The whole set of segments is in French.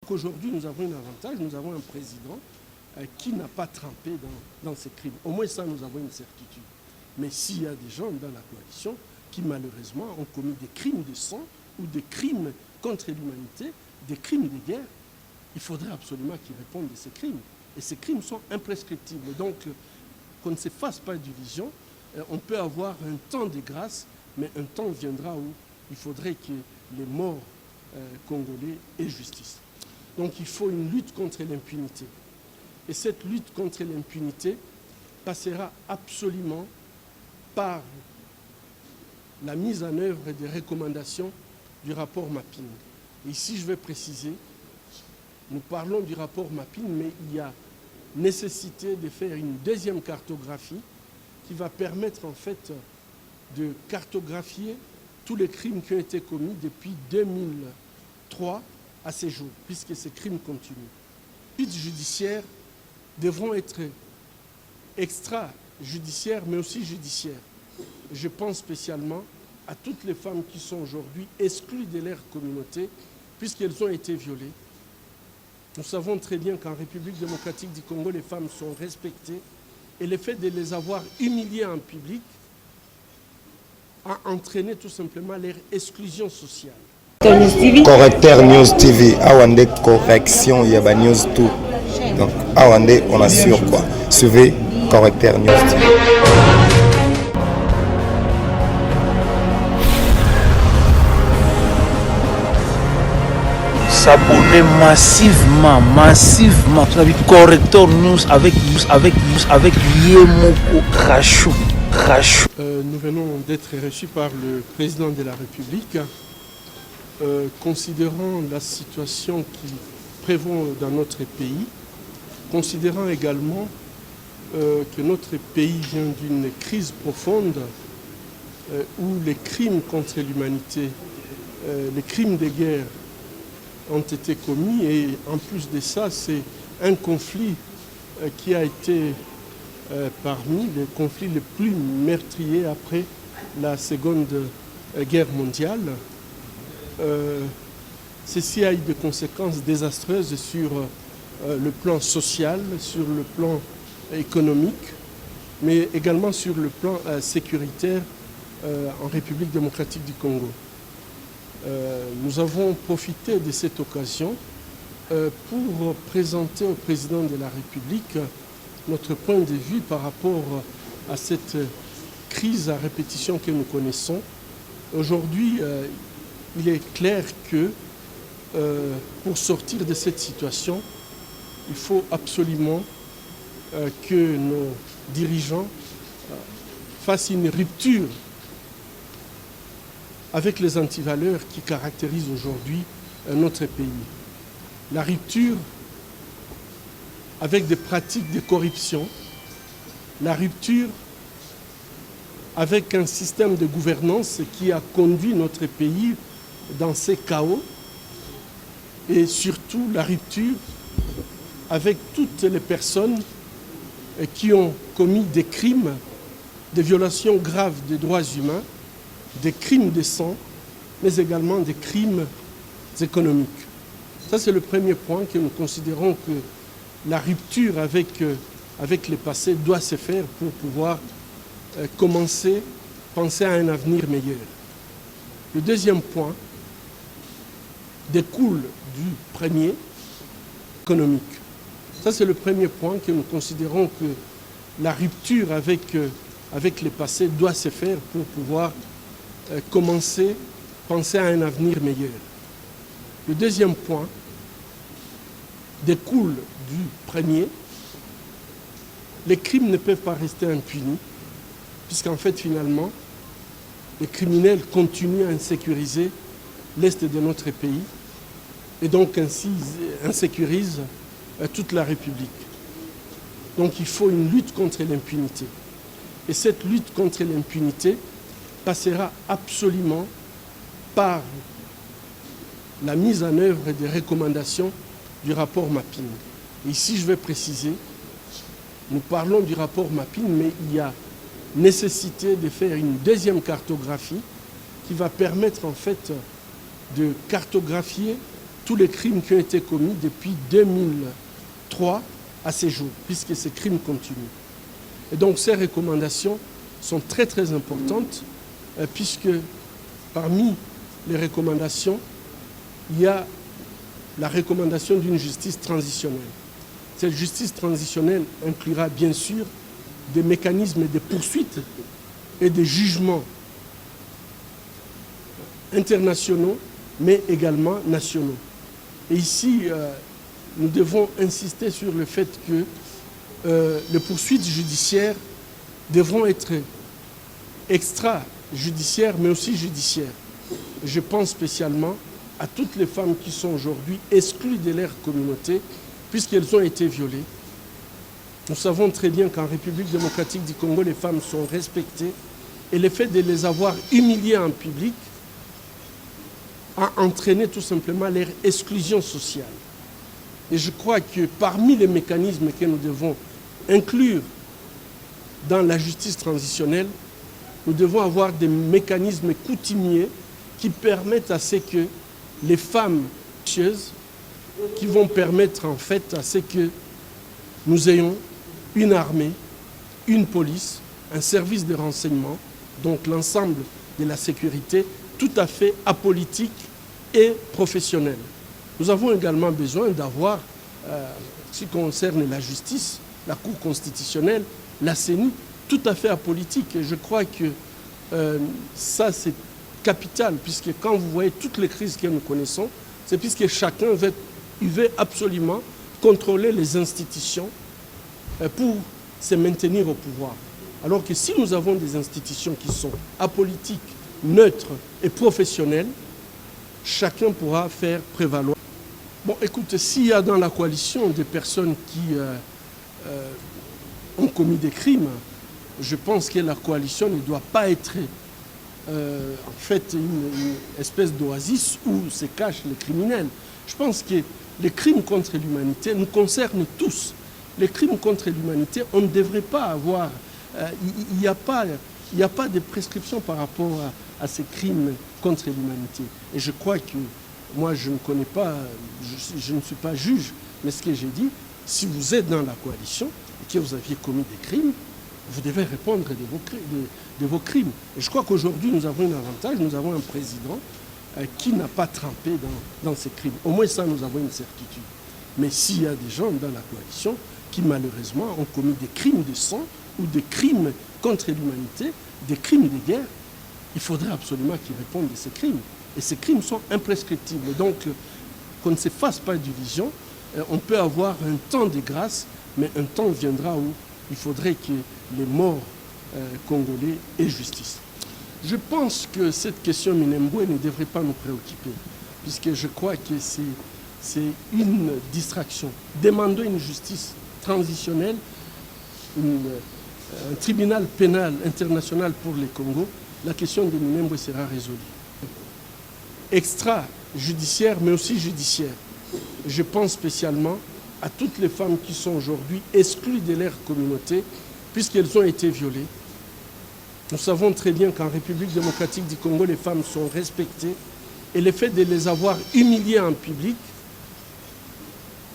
Aujourd'hui, nous avons un avantage, nous avons un président qui n'a pas trempé dans ces crimes. Au moins ça, nous avons une certitude. Mais s'il y a des gens dans la coalition qui malheureusement ont commis des crimes de sang ou des crimes contre l'humanité, des crimes de guerre, il faudrait absolument qu'ils répondent de ces crimes. Et ces crimes sont imprescriptibles. Donc, qu'on ne se fasse pas d'illusions. On peut avoir un temps de grâce, mais un temps viendra où il faudrait que les morts congolais aient justice. Donc il faut une lutte contre l'impunité. Et cette lutte contre l'impunité passera absolument par la mise en œuvre des recommandations du rapport Mapping. Et ici, je vais préciser, nous parlons du rapport Mapping, mais il y a nécessité de faire une deuxième cartographie qui va permettre en fait de cartographier tous les crimes qui ont été commis depuis 2003 à ces jours, puisque ces crimes continuent. Les suites judiciaires devront être extrajudiciaires, mais aussi judiciaires. Je pense spécialement à toutes les femmes qui sont aujourd'hui exclues de leur communauté, puisqu'elles ont été violées. Nous savons très bien qu'en République démocratique du Congo, les femmes sont respectées, et le fait de les avoir humiliées en public a entraîné tout simplement leur exclusion sociale. Correcteur News TV, Awande correction, il y a News tout. Donc, Awande, on assure quoi. Suivez Correcteur News TV. S'abonner massivement. Tu as vu Correcteur News avec Yemoko Rachou. Nous venons d'être reçus par le président de la République. Considérant la situation qui prévaut dans notre pays, considérant également que notre pays vient d'une crise profonde où les crimes contre l'humanité, les crimes de guerre ont été commis, et en plus de ça, c'est un conflit qui a été parmi les conflits les plus meurtriers après la Seconde Guerre mondiale. Ceci a eu des conséquences désastreuses sur le plan social, sur le plan économique, mais également sur le plan sécuritaire en République démocratique du Congo. Nous avons profité de cette occasion pour présenter au président de la République notre point de vue par rapport à cette crise à répétition que nous connaissons. Aujourd'hui, il est clair que pour sortir de cette situation, il faut absolument que nos dirigeants fassent une rupture avec les antivaleurs qui caractérisent aujourd'hui notre pays. La rupture avec des pratiques de corruption, la rupture avec un système de gouvernance qui a conduit notre pays dans ces chaos, et surtout la rupture avec toutes les personnes qui ont commis des crimes, des violations graves des droits humains, des crimes de sang, mais également des crimes économiques. Ça, c'est le premier point que nous considérons que la rupture avec le passé doit se faire pour pouvoir commencer, penser à un avenir meilleur. Le deuxième point découle du premier, économique. Ça, c'est le premier point que nous considérons que la rupture avec le passé doit se faire pour pouvoir commencer, penser à un avenir meilleur. Le deuxième point découle du premier. Les crimes ne peuvent pas rester impunis, puisqu'en fait, finalement, les criminels continuent à insécuriser l'Est de notre pays, et donc ainsi insécurisent toute la République. Donc il faut une lutte contre l'impunité. Et cette lutte contre l'impunité passera absolument par la mise en œuvre des recommandations du rapport Mapping. Et ici, je vais préciser, nous parlons du rapport Mapping, mais il y a nécessité de faire une deuxième cartographie qui va permettre en fait de cartographier tous les crimes qui ont été commis depuis 2003 à ces jours, puisque ces crimes continuent. Et donc ces recommandations sont très très importantes, puisque parmi les recommandations, il y a la recommandation d'une justice transitionnelle. Cette justice transitionnelle inclura bien sûr des mécanismes de poursuite et de jugements internationaux, mais également nationaux. Et ici, nous devons insister sur le fait que les poursuites judiciaires devront être extrajudiciaires, mais aussi judiciaires. Je pense spécialement à toutes les femmes qui sont aujourd'hui exclues de leur communauté, puisqu'elles ont été violées. Nous savons très bien qu'en République démocratique du Congo, les femmes sont respectées, et le fait de les avoir humiliées en public a entraîné tout simplement leur exclusion sociale. Et je crois que parmi les mécanismes que nous devons inclure dans la justice transitionnelle, nous devons avoir des mécanismes coutumiers qui permettent à ce que les femmes qui vont permettre en fait à ce que nous ayons une armée, une police, un service de renseignement, donc l'ensemble de la sécurité, tout à fait apolitique et professionnel. Nous avons également besoin d'avoir, ce qui concerne la justice, la Cour constitutionnelle, la CENI, tout à fait apolitique. Et je crois que ça, c'est capital, puisque quand vous voyez toutes les crises que nous connaissons, c'est puisque chacun veut absolument contrôler les institutions pour se maintenir au pouvoir. Alors que si nous avons des institutions qui sont apolitiques, neutres et professionnelles, chacun pourra faire prévaloir. Bon, écoute, s'il y a dans la coalition des personnes qui ont commis des crimes, je pense que la coalition ne doit pas être en fait une espèce d'oasis où se cachent les criminels. Je pense que les crimes contre l'humanité nous concernent tous. Les crimes contre l'humanité, on ne devrait pas avoir... Il n'y a pas de prescription par rapport à ces crimes contre l'humanité. Et je crois que, moi je ne connais pas, je ne suis pas juge, mais ce que j'ai dit, si vous êtes dans la coalition et que vous aviez commis des crimes, vous devez répondre de vos crimes. Et je crois qu'aujourd'hui nous avons un avantage, nous avons un président qui n'a pas trempé dans ces crimes. Au moins ça, nous avons une certitude. Mais s'il y a des gens dans la coalition qui malheureusement ont commis des crimes de sang ou des crimes contre l'humanité, des crimes de guerre, il faudrait absolument qu'ils répondent de ces crimes. Et ces crimes sont imprescriptibles. Donc, qu'on ne se fasse pas d'illusions, on peut avoir un temps de grâce, mais un temps viendra où il faudrait que les morts congolais aient justice. Je pense que cette question Minembwe ne devrait pas nous préoccuper, puisque je crois que c'est une distraction. Demandons une justice transitionnelle, un tribunal pénal international pour les Congo, la question de Minembwe sera résolue. Extrajudiciaire, mais aussi judiciaire. Je pense spécialement à toutes les femmes qui sont aujourd'hui exclues de leur communauté, puisqu'elles ont été violées. Nous savons très bien qu'en République démocratique du Congo, les femmes sont respectées, et le fait de les avoir humiliées en public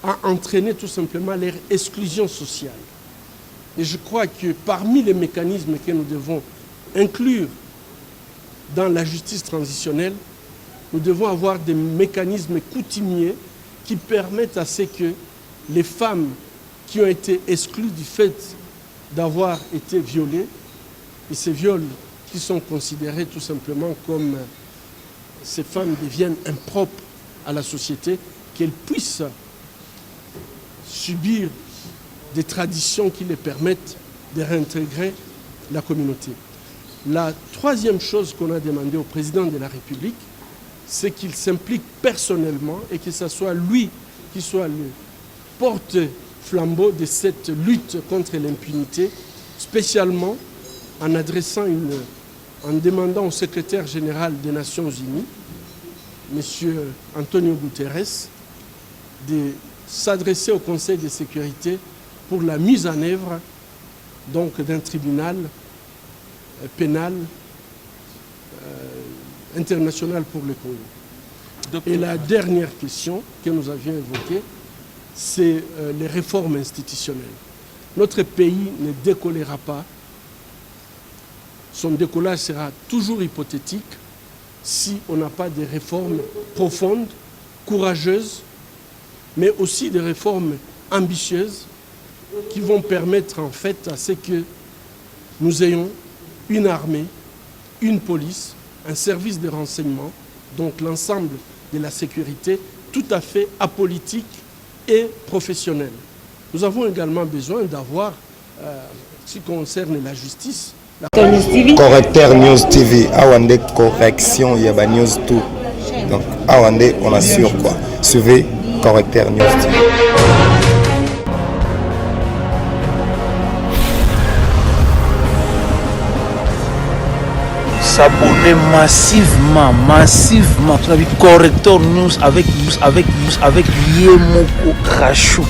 a entraîné tout simplement leur exclusion sociale. Et je crois que parmi les mécanismes que nous devons inclure dans la justice transitionnelle, nous devons avoir des mécanismes coutumiers qui permettent à ce que les femmes qui ont été exclues du fait d'avoir été violées, et ces viols qui sont considérés tout simplement comme ces femmes deviennent impropres à la société, qu'elles puissent subir des traditions qui les permettent de réintégrer la communauté. La troisième chose qu'on a demandé au président de la République, c'est qu'il s'implique personnellement et que ce soit lui qui soit le porte-flambeau de cette lutte contre l'impunité, spécialement en demandant au secrétaire général des Nations Unies, M. Antonio Guterres, de s'adresser au Conseil de sécurité pour la mise en œuvre d'un tribunal pénal international pour le Congo. Et la dernière question que nous avions évoquée, c'est les réformes institutionnelles. Notre pays ne décollera pas, son décollage sera toujours hypothétique si on n'a pas des réformes profondes, courageuses, mais aussi des réformes ambitieuses qui vont permettre en fait à ce que nous ayons une armée, une police, un service de renseignement, donc l'ensemble de la sécurité, tout à fait apolitique et professionnel. Nous avons également besoin d'avoir, ce qui concerne la justice, Correcteur News TV, Awande correction, il y a news tout. Donc, Awande, on assure quoi. Suivez Correcteur News TV. S'abonner massivement. Correcteur News avec Yemoko Rachou.